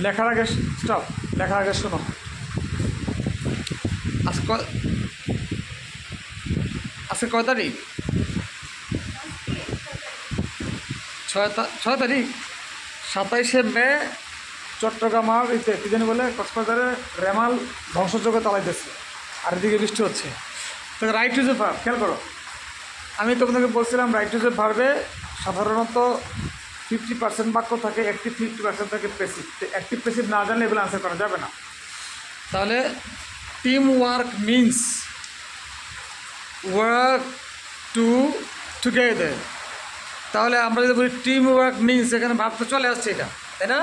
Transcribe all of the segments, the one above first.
লেখার আগে স্টপ, লেখার আগে শোনো। আজকে কয় তারিখ? 6 তারিখ। 27শে মে চট্টগ্রাম আর কী জানি বলে কক্সবাজারে রেমাল ধ্বংসযজ্ঞ চালাইতেছে, আর এদিকে বৃষ্টি হচ্ছে। তো রাইট টু দ্য ভার্ব খেয়াল করো। আমি তোমাদেরকে বলছিলাম রাইট টু দ্য ভার্বে সাধারণত 50% বাক্য থাকে অ্যাক্টিভ, 50% থাকে প্যাসিভ। অ্যাক্টিভ প্যাসিভ না জানলে এগুলো আনসার করা যাবে না। তাহলে team work means work together. তাহলে আমরা যদি বলি টিম ওয়ার্ক মিনস, এখানে ভাব তো চলে আসছে এটা, তাই না?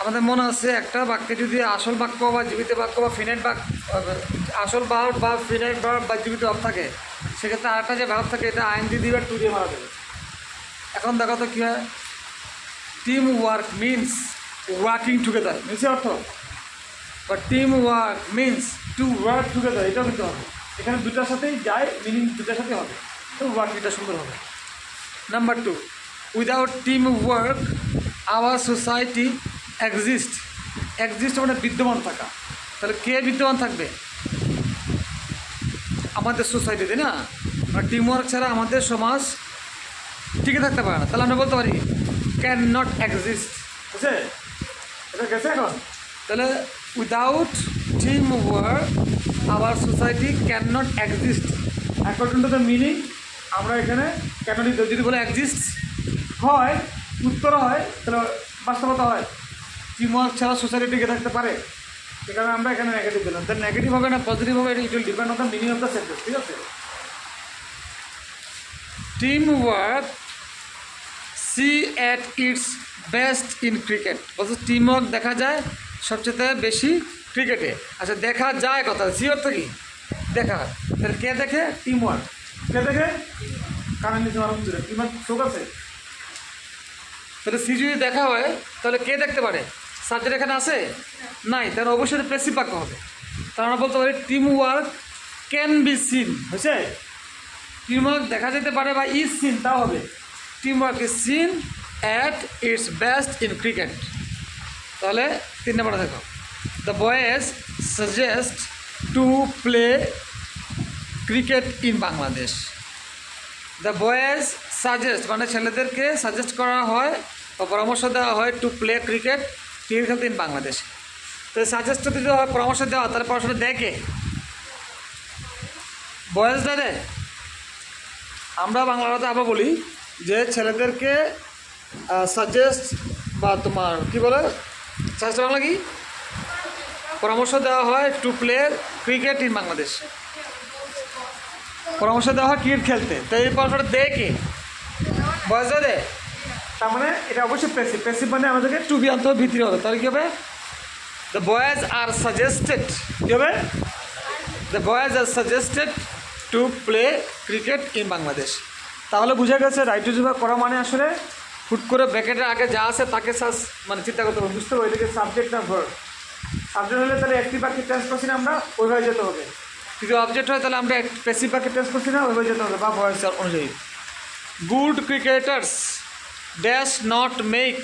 আমাদের মনে আছে একটা বাক্যে যদি আসল বাক্য বা জীবিত বাক্য বা ফিনাইট বাক্য, আসল ভার্ব বা ফিনাইট ভার্ব বা জীবিত ভাব থাকে, সেক্ষেত্রে আরেকটা যে ভাব থাকে এটা আইন দিয়ে দিবে, টু দিয়ে মারা দেবে। এখন দেখো তো কী হয়, team work means working together, মিনসের অর্থ। বা team work means to work together, এটাও কিন্তু হবে। এখানে দুটার সাথেই যায়, মিনিং দুটার সাথে হবে, তো ওয়ার্কিংটা সুন্দর হবে। Number 2, without team work our society exist. Exist মানে বিদ্যমান থাকা। তাহলে কে বিদ্যমান থাকবে? আমাদের সোসাইটি, তাই না? আর টিম ওয়ার্ক ছাড়া আমাদের সমাজ টিকে থাকতে পারে না। তাহলে আমরা বলতে পারি ক্যান নট এক্সিস্ট। বুঝছে? এটা গেছে এখন? তাহলে without team work our society can not exist. According to the meaning আমরা এখানে কেন যদি বলে এক্সিস্ট হয়, উত্তর হয়, তাহলে বাস্তবতা হয় টিম ওয়ার্ক ছাড়া সোসাইটি টিকে থাকতে পারে। সেখানে আমরা এখানে নেগেটিভ দিলাম। তাহলে নেগেটিভ হবে না পজিটিভ হবে, it will depend on the meaning of the sentence. ঠিক আছে? Team work see at its best in cricket. বলছে টিম ওয়ার্ক দেখা যায় সবচেয়ে বেশি ক্রিকেটে। আচ্ছা, দেখা যায় কথা, সি অর্থ কি? দেখা। তাহলে কে দেখে? Team work. কে দেখে? কারণ নিচে মানুষ টিম ওয়ার্ক শোক আছে। তাহলে সি যদি দেখা হয় তাহলে কে দেখতে পারে? সাবজেক্ট এখানে আছে নাই, তাহলে অবশ্যই প্যাসিভ বাক্য হবে। তাহলে আমরা বলতে পারি team work can be seen. হয়েছে? টিম ওয়ার্ক দেখা যেতে পারে বা ইজ সিন, তাও হবে। Team work is seen at its best in cricket. তাহলে 3 নম্বরে দেখো, the boys suggest two play cricket in Bangladesh. The boys suggest মানে ছেলেদেরকে সাজেস্ট করা হয় বা পরামর্শ দেওয়া হয় টু প্লে ক্রিকেট খেলতে ইন বাংলাদেশ। তো সাজেস্ট যদি হয়, পরামর্শ দেওয়া, তাহলে পড়াশোনা দেখে বয়েজটা দেয়। আমরা বাংলাতে আবার বলি যে ছেলেদেরকে সাজেস্ট বা তোমার কি বলে, সাজেস্ট বাংলা কি? পরামর্শ দেওয়া হয় two play cricket in Bangladesh. পরামর্শ দেওয়া হয় ক্রিকেট খেলতে। তো এই পরামর্শটা দেখে বয়েজরা দেয়, তার মানে এটা অবশ্যই প্যাসিভ। প্যাসিভ মানে আমাদেরকে টু বি আনতে হবে, ভিতরে হবে। তাহলে কী হবে? The boys are suggested. কী হবে? The boys are suggested to play cricket in Bangladesh. তাহলে বুঝা গেছে রাইট টু ভার্ব করা মানে আসলে হুট করে ব্র্যাকেটের আগে যা আছে তাকে মানে চিন্তা করতে হবে, বুঝতে হবে এটাকে সাবজেক্ট না ভার্ব। সাবজেক্ট হলে তাহলে অ্যাক্টিভ বাক্যে টেন্স করছি না আমরা, ওইভাবে যেতে হবে। যদি অবজেক্ট হয় তাহলে আমরা প্যাসিভ বাক্যে টেন্স করছি না, ওইভাবে যেতে হবে বা ভয়েস অনুযায়ী। Good cricketers dash not make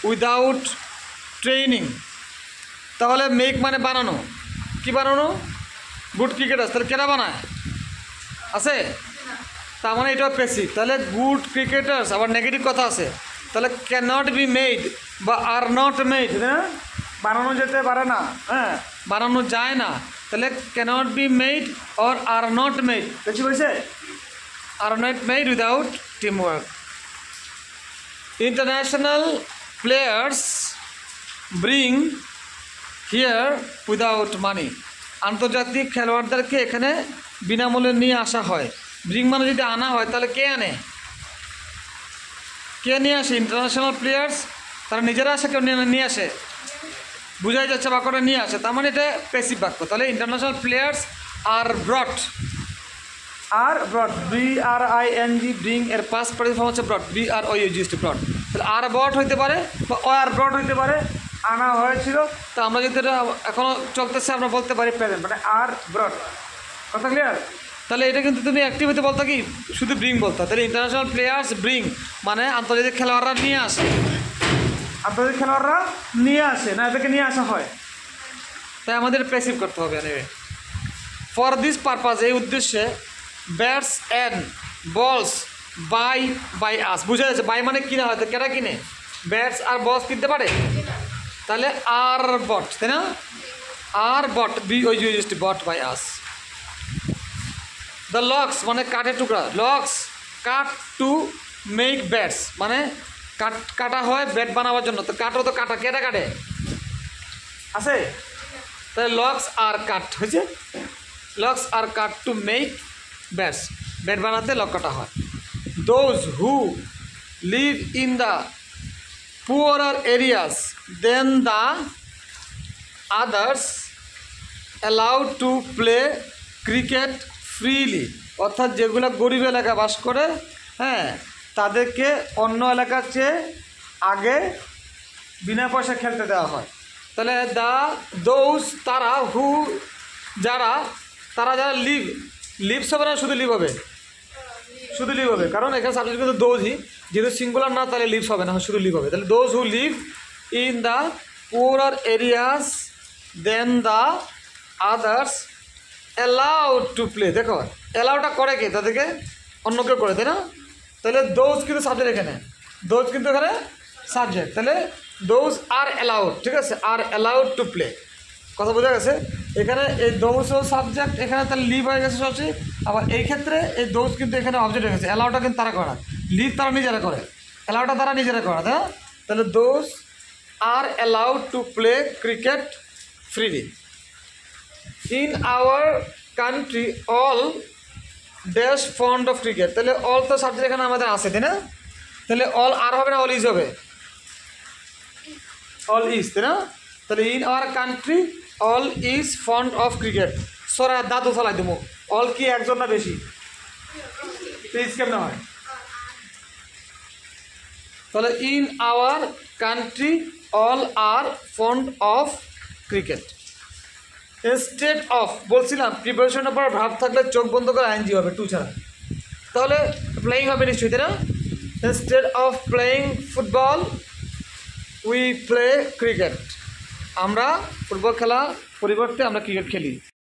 without training. তাহলে মেক মানে বানানো। কি বানানো? Good cricketers. তাহলে কেনা বানায় আছে, তার মানে এটা প্যাসিভ। তাহলে গুড ক্রিকেটার্স আবার নেগেটিভ কথা আছে, তাহলে ক্যানট বি মেড বা আর নট মেড। হ্যাঁ, বানানো যেতে পারে না, হ্যাঁ বানানো যায় না। তাহলে cannot be made or are not made. বেশি বলছে are not made without team work. International players bring here without money. আন্তর্জাতিক খেলোয়াড়দেরকে এখানে বিনামূল্যে নিয়ে আসা হয়। ব্রিং মানে যদি আনা হয় তাহলে কে আনে? কে নিয়ে আসে? ইন্টারন্যাশনাল প্লেয়ার্স, তারা নিজেরা আসে, কেউ নিয়ে আসে? বুঝাই যাচ্ছে বাক্যটা নিয়ে আসে, তার মানে এটা প্যাসিভ বাক্য। তাহলে ইন্টারন্যাশনাল প্লেয়ার্স আর ব্রট। আর ব্রট, BRING, ব্রিং এর পাস্ট পার্টিসিপল ফর্ম হচ্ছে ব্রট, BROUGHT ব্রট। তাহলে আর ব্রট হইতে পারে বা আর ব্রট হইতে পারে, আনা হয়েছিল। তো আমরা যদি এটা এখনও চলতেছে আমরা বলতে পারি প্রেজেন্ট, মানে আর ব্রট। কথা ক্লিয়ার? তাহলে এটা কিন্তু তুমি অ্যাক্টিভিটি বলতো কি শুধু ব্রিং বলতো। তাহলে ইন্টারন্যাশনাল প্লেয়ার্স ব্রিং মানে আন্তর্জাতিক খেলোয়াড়রা নিয়ে আসে। আপনাদের খেলোয়াড়রা নিয়ে আসে না এদেরকে নিয়ে আসা হয়, তাই আমাদের প্যাসিভ করতে হবে। ফর দিস পারপাস, এই উদ্দেশ্যে ব্যাটস অ্যান্ড বলস বাই আস, বুঝা যাচ্ছে বাই মানে কিনা হয়, তো কেটা কিনে? ব্যাটস আর বলস কিনতে পারে, তাহলে আর বট, তাই না? আর বট বি ওই used bought by us. The logs মানে কাঠের টুকরা, logs cut to make bats মানে কাটা হয় ব্যাট বানাবার জন্য, তো কাঠও তো কাটা, কেটা কাটে আছে, তাহলে লক্স আর কাট হয়েছে, logs are cut to make bats, bat বানাতে লক কাটা হয়। Those who live in the poorer areas then the others allowed to play cricket freely, অর্থাৎ যেগুলো গরিব এলাকা বাস করে, হ্যাঁ, তাদেরকে অন্য এলাকার চেয়ে আগে বিনা পয়সা খেলতে দেওয়া হয়। তাহলে দোজ তারা, হু যারা, তারা যারা লিভস হবে না শুধু লিভ হবে, শুধু লিভ হবে, কারণ এখানে সাবজেক্ট কিন্তু দোজই, যেহেতু সিঙ্গুলার না তাহলে লিভস হবে না, শুধু লিভ হবে। তাহলে those who live in the poor areas then the others allowed to play, দেখো অ্যালাউটা করে কে? তাদেরকে অন্য কেউ করে, তাই না? তাহলে দোজ কিন্তু সাবজেক্ট, এখানে দোজ কিন্তু এখানে সাবজেক্ট, তাহলে দোজ আর অ্যালাউড, ঠিক আছে, আর অ্যালাউড টু প্লে, কথা বোঝা গেছে? এখানে এই দোজও সাবজেক্ট, এখানে তাহলে লিভ হয়ে গেছে সবচেয়ে, আবার এই ক্ষেত্রে এই দোজ কিন্তু এখানে অবজেক্ট হয়ে গেছে, অ্যালাউটা কিন্তু তারা করে, লিভ তারা নিজেরা করে, অ্যালাউটা তারা নিজেরা করে, তাই না? তাহলে those are allowed to play cricket freely. In our country all dash fond of cricket, তাহলে অল তো সাবজেক্ট এখানে আমাদের আছে, তাই না? তাহলে অল আর হবে না, অল ইজ হবে, অল ইজ, তাই না? তাহলে in our country all is fond of cricket, সরা দাদু ফেলাই দেবো, অল কি একজন না বেশি? প্লিজ কেমন হয়? তাহলে in our country all are fond of cricket. Instead of বলছিলাম প্রিপারেশনের পর ভাব থাকলে চোখ বন্ধ করে আইনজি হবে, টু ছাড়া, তাহলে প্লেয়িং হবে নিশ্চয়ই, তাই না? Instead of playing football we play cricket, আমরা ফুটবল খেলা পরিবর্তে আমরা ক্রিকেট খেলি।